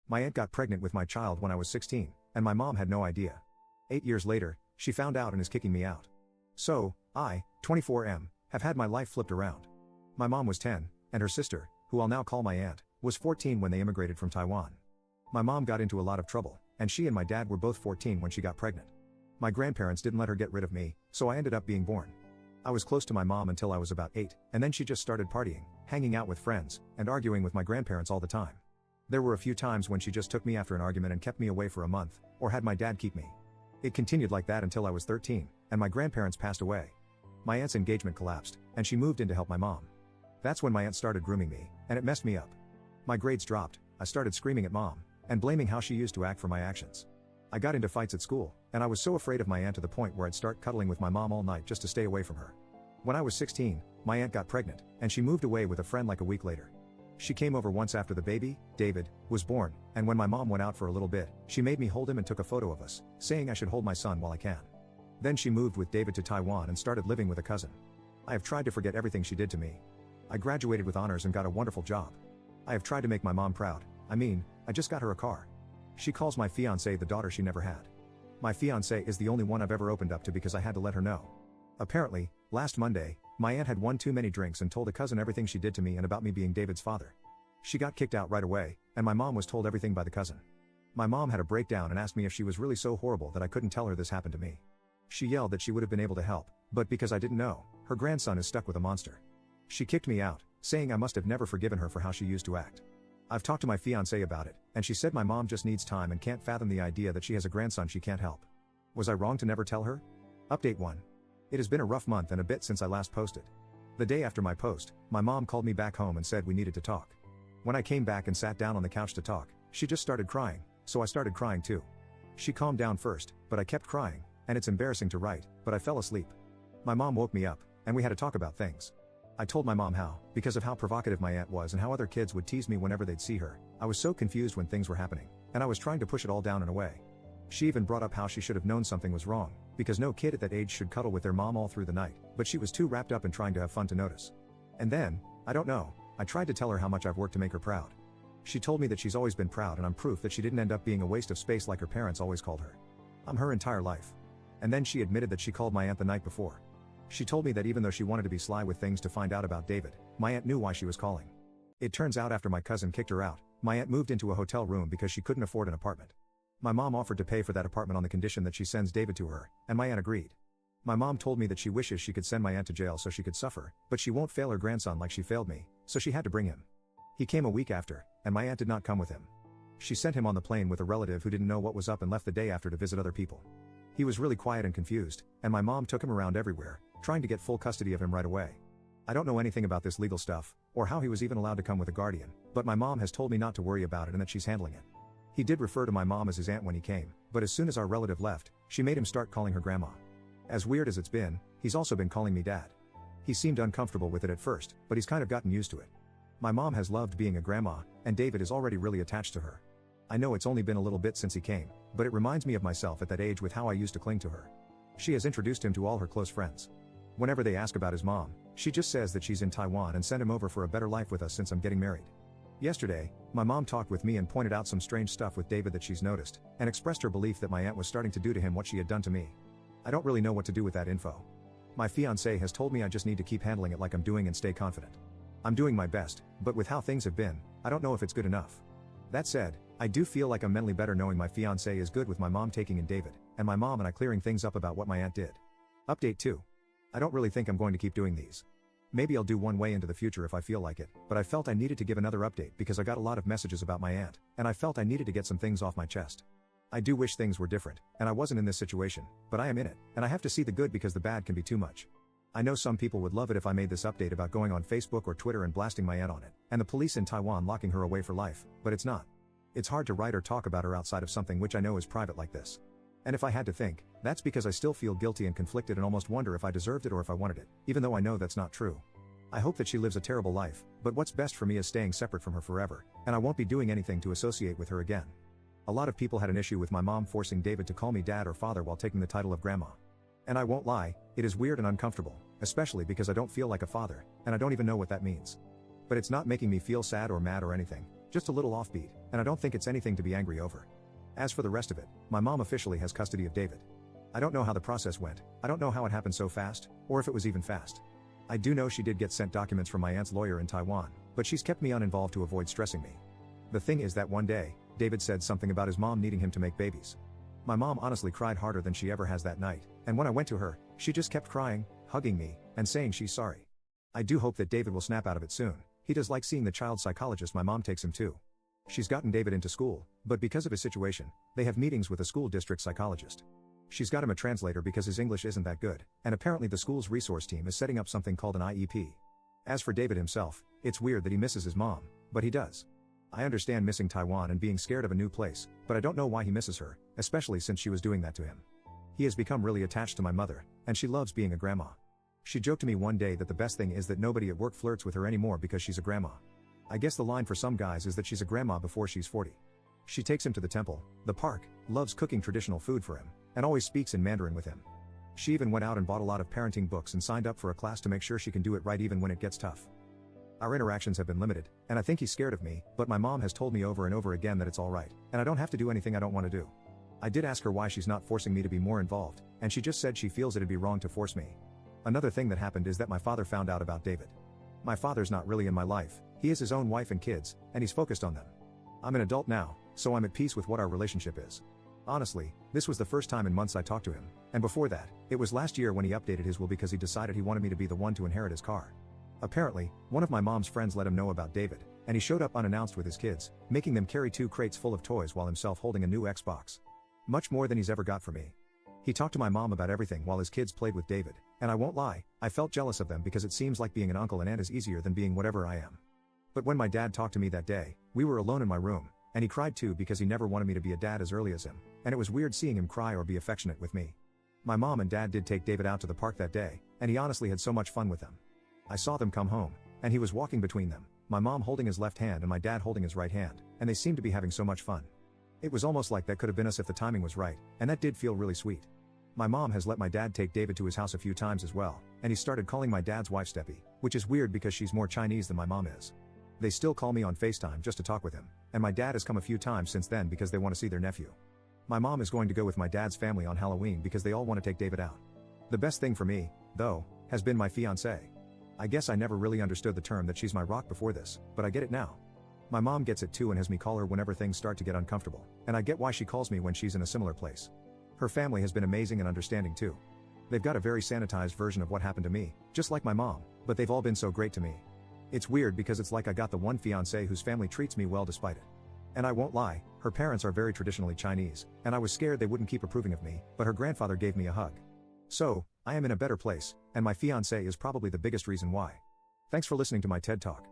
My aunt got pregnant with my child when I was 16, and my mom had no idea. 8 years later, she found out and is kicking me out. So, I, 24M, have had my life flipped around. My mom was 10, and her sister, who I'll now call my aunt, was 14 when they immigrated from Taiwan. My mom got into a lot of trouble, and she and my dad were both 14 when she got pregnant. My grandparents didn't let her get rid of me, so I ended up being born. I was close to my mom until I was about 8, and then she just started partying, hanging out with friends, and arguing with my grandparents all the time. There were a few times when she just took me after an argument and kept me away for a month, or had my dad keep me. It continued like that until I was 13, and my grandparents passed away. My aunt's engagement collapsed, and she moved in to help my mom. That's when my aunt started grooming me, and it messed me up. My grades dropped, I started screaming at mom, and blaming how she used to act for my actions. I got into fights at school, and I was so afraid of my aunt to the point where I'd start cuddling with my mom all night just to stay away from her. When I was 16, my aunt got pregnant, and she moved away with a friend like a week later. She came over once after the baby, David, was born, and when my mom went out for a little bit, she made me hold him and took a photo of us, saying I should hold my son while I can. Then she moved with David to Taiwan and started living with a cousin. I have tried to forget everything she did to me. I graduated with honors and got a wonderful job. I have tried to make my mom proud. I just got her a car. She calls my fiancée the daughter she never had. My fiancée is the only one I've ever opened up to because I had to let her know. Apparently, last Monday, my aunt had one too many drinks and told a cousin everything she did to me and about me being David's father. She got kicked out right away, and my mom was told everything by the cousin. My mom had a breakdown and asked me if she was really so horrible that I couldn't tell her this happened to me. She yelled that she would have been able to help, but because I didn't know, her grandson is stuck with a monster. She kicked me out, saying I must have never forgiven her for how she used to act. I've talked to my fiancée about it, and she said my mom just needs time and can't fathom the idea that she has a grandson she can't help. Was I wrong to never tell her? Update 1. It has been a rough month and a bit since I last posted. The day after my post, my mom called me back home and said we needed to talk. When I came back and sat down on the couch to talk, she just started crying, so I started crying too. She calmed down first, but I kept crying, and it's embarrassing to write, but I fell asleep. My mom woke me up, and we had to talk about things. I told my mom how, because of how provocative my aunt was and how other kids would tease me whenever they'd see her, I was so confused when things were happening, and I was trying to push it all down and away. She even brought up how she should have known something was wrong, because no kid at that age should cuddle with their mom all through the night, but she was too wrapped up in trying to have fun to notice. And then, I don't know, I tried to tell her how much I've worked to make her proud. She told me that she's always been proud and I'm proof that she didn't end up being a waste of space like her parents always called her. I'm her entire life. And then she admitted that she called my aunt the night before. She told me that even though she wanted to be sly with things to find out about David, my aunt knew why she was calling. It turns out after my cousin kicked her out, my aunt moved into a hotel room because she couldn't afford an apartment. My mom offered to pay for that apartment on the condition that she sends David to her, and my aunt agreed. My mom told me that she wishes she could send my aunt to jail so she could suffer, but she won't fail her grandson like she failed me, so she had to bring him. He came a week after, and my aunt did not come with him. She sent him on the plane with a relative who didn't know what was up and left the day after to visit other people. He was really quiet and confused, and my mom took him around everywhere, trying to get full custody of him right away. I don't know anything about this legal stuff, or how he was even allowed to come with a guardian, but my mom has told me not to worry about it and that she's handling it. He did refer to my mom as his aunt when he came, but as soon as our relative left, she made him start calling her grandma. As weird as it's been, he's also been calling me dad. He seemed uncomfortable with it at first, but he's kind of gotten used to it. My mom has loved being a grandma, and David is already really attached to her. I know it's only been a little bit since he came, but it reminds me of myself at that age with how I used to cling to her. She has introduced him to all her close friends. Whenever they ask about his mom, she just says that she's in Taiwan and sent him over for a better life with us since I'm getting married. Yesterday, my mom talked with me and pointed out some strange stuff with David that she's noticed, and expressed her belief that my aunt was starting to do to him what she had done to me. I don't really know what to do with that info. My fiancé has told me I just need to keep handling it like I'm doing and stay confident. I'm doing my best, but with how things have been, I don't know if it's good enough. That said, I do feel like I'm mentally better knowing my fiancé is good with my mom taking in David, and my mom and I clearing things up about what my aunt did. Update 2. I don't really think I'm going to keep doing these. Maybe I'll do one way into the future if I feel like it, but I felt I needed to give another update because I got a lot of messages about my aunt, and I felt I needed to get some things off my chest. I do wish things were different, and I wasn't in this situation, but I am in it, and I have to see the good because the bad can be too much. I know some people would love it if I made this update about going on Facebook or Twitter and blasting my aunt on it, and the police in Taiwan locking her away for life, but it's not. It's hard to write or talk about her outside of something which I know is private like this. And if I had to think, that's because I still feel guilty and conflicted and almost wonder if I deserved it or if I wanted it, even though I know that's not true. I hope that she lives a terrible life, but what's best for me is staying separate from her forever, and I won't be doing anything to associate with her again. A lot of people had an issue with my mom forcing David to call me dad or father while taking the title of grandma. And I won't lie, it is weird and uncomfortable, especially because I don't feel like a father, and I don't even know what that means. But it's not making me feel sad or mad or anything, Just a little offbeat, and I don't think it's anything to be angry over. As for the rest of it, my mom officially has custody of David. I don't know how the process went, I don't know how it happened so fast, or if it was even fast. I do know she did get sent documents from my aunt's lawyer in Taiwan, but she's kept me uninvolved to avoid stressing me. The thing is that one day, David said something about his mom needing him to make babies. My mom honestly cried harder than she ever has that night, and when I went to her, she just kept crying, hugging me, and saying she's sorry. I do hope that David will snap out of it soon. He does like seeing the child psychologist my mom takes him to. She's gotten David into school, but because of his situation, they have meetings with a school district psychologist. She's got him a translator because his English isn't that good, and apparently the school's resource team is setting up something called an IEP. As for David himself, it's weird that he misses his mom, but he does. I understand missing Taiwan and being scared of a new place, but I don't know why he misses her, especially since she was doing that to him. He has become really attached to my mother, and she loves being a grandma. She joked to me one day that the best thing is that nobody at work flirts with her anymore because she's a grandma. I guess the line for some guys is that she's a grandma before she's 40. She takes him to the temple, the park, loves cooking traditional food for him, and always speaks in Mandarin with him. She even went out and bought a lot of parenting books and signed up for a class to make sure she can do it right even when it gets tough. Our interactions have been limited, and I think he's scared of me, but my mom has told me over and over again that it's alright, and I don't have to do anything I don't want to do. I did ask her why she's not forcing me to be more involved, and she just said she feels it'd be wrong to force me. Another thing that happened is that my father found out about David. My father's not really in my life, he has his own wife and kids, and he's focused on them. I'm an adult now, so I'm at peace with what our relationship is. Honestly, this was the first time in months I talked to him, and before that, it was last year when he updated his will because he decided he wanted me to be the one to inherit his car. Apparently, one of my mom's friends let him know about David, and he showed up unannounced with his kids, making them carry 2 crates full of toys while himself holding a new Xbox. Much more than he's ever got for me. He talked to my mom about everything while his kids played with David, and I won't lie, I felt jealous of them because it seems like being an uncle and aunt is easier than being whatever I am. But when my dad talked to me that day, we were alone in my room, and he cried too because he never wanted me to be a dad as early as him, and it was weird seeing him cry or be affectionate with me. My mom and dad did take David out to the park that day, and he honestly had so much fun with them. I saw them come home, and he was walking between them, my mom holding his left hand and my dad holding his right hand, and they seemed to be having so much fun. It was almost like that could have been us if the timing was right, and that did feel really sweet. My mom has let my dad take David to his house a few times as well, and he started calling my dad's wife Steppy, which is weird because she's more Chinese than my mom is. They still call me on FaceTime just to talk with him, and my dad has come a few times since then because they want to see their nephew. My mom is going to go with my dad's family on Halloween because they all want to take David out. The best thing for me, though, has been my fiancée. I guess I never really understood the term that she's my rock before this, but I get it now. My mom gets it too and has me call her whenever things start to get uncomfortable, and I get why she calls me when she's in a similar place. Her family has been amazing and understanding too. They've got a very sanitized version of what happened to me, just like my mom, but they've all been so great to me. It's weird because it's like I got the one fiancé whose family treats me well despite it. And I won't lie, her parents are very traditionally Chinese, and I was scared they wouldn't keep approving of me, but her grandfather gave me a hug. So, I am in a better place, and my fiancé is probably the biggest reason why. Thanks for listening to my TED Talk.